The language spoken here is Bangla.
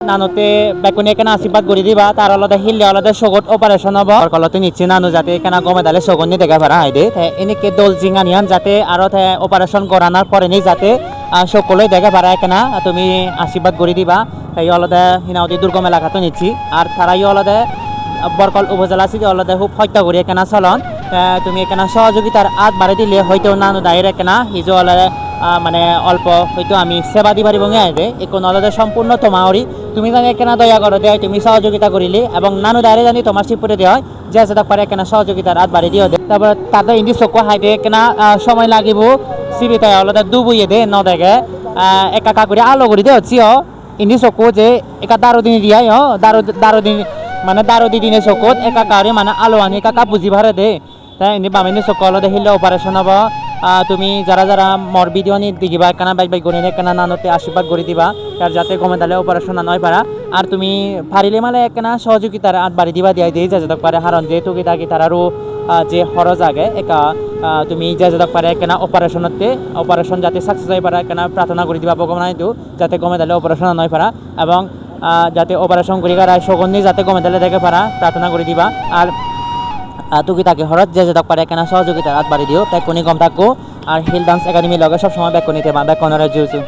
নানুতে বেকুনি এখানে আশীর্বাদ করে দিবা তার আলাদা হিললে আলাদা সগত অপারেশন হব কলতে নিচ্ছে নানু যাতে এখানে গমে দালে সগনি দেখা পারা হয় দে এনেকে দোল জিঙা নিয়াম যাতে আরো অপারেশন করানোর পরে নি যাতে সকলে দেখা পারা এখানে তুমি আশীর্বাদ করে দিবা তাই আলাদা হিনাউদি দুর্গম এলাকাতে নিচ্ছি আর তারাই আলাদা বরকল উপজেলা আছে আলাদা খুব হত্যা করি এখানে চলন তুমি এখানে সহযোগিতার হাত বাড়ি দিলে হয়তো নানু দায়ের এখানে হিজো আলাদা মানে অল্প হয়তো আমি সেবা দিবারি বঙে আইবে এখন আলাদা সম্পূর্ণ তোমারই তুমি জানি এখানে দয়া করো দেয় তুমি সহযোগিতা করিলে এবং নানু দাঁড়িয়ে জানি তোমার শিবপুরে দেওয়া হয় যে যেটা পারে এখানে সহযোগিতার হাত বাড়ি দিয়ে দে তারপর তাদের ইন্দি চকু হাইদে এখানে সময় লাগিব সিবিতে আলাদা ডুবুইয়ে দে ন দেখে একা করে আলো করে দে হচ্ছি ইন্দি চকু যে একা দারো দিন দিয়াই দারো দিন মানে দারো দি দিনে চকুত একা কারে মানে আলো আনি একা বুঝি ভারে দে তাই এনে বামিনী চকু আলাদা হিলে অপারেশন হব তুমি যারা যারা মর ভিডিও নিয়ে দিবা কেনা বাইক বাইক গণিনে কেনা নানতে আশীর্বাদ করে দিবা তার যাতে গমে দালে অপারেশন না নয় পারা আর তুমি পারিলে মানে কেনা সহযোগিতার আট বাড়ি দিবা দিয়া দিয়ে যাতে পারে হারণ যেহেতু কি তারারও যে খরচ আগে একা তুমি যাতে পারে কেনা অপারেশন যাতে সাকসেস হয়ে পারা কেনা প্রার্থনা করে দিবা ভগবান যাতে গমে দালে অপারেশন নয় পারা এবং যাতে অপারেশন করি সগন্ধি যাতে গমে দালে দেখে পারা প্রার্থনা করে দিবা আর তুকি তাকে হরত যে পারে কেনা সহযোগিতার হাত বাড়ি দিও তাই কোনি গম থাকো আর হিল ডান্স একাডেমি লগে সবসময় ব্যাক নিতে বা ব্যাক কনরে জুজু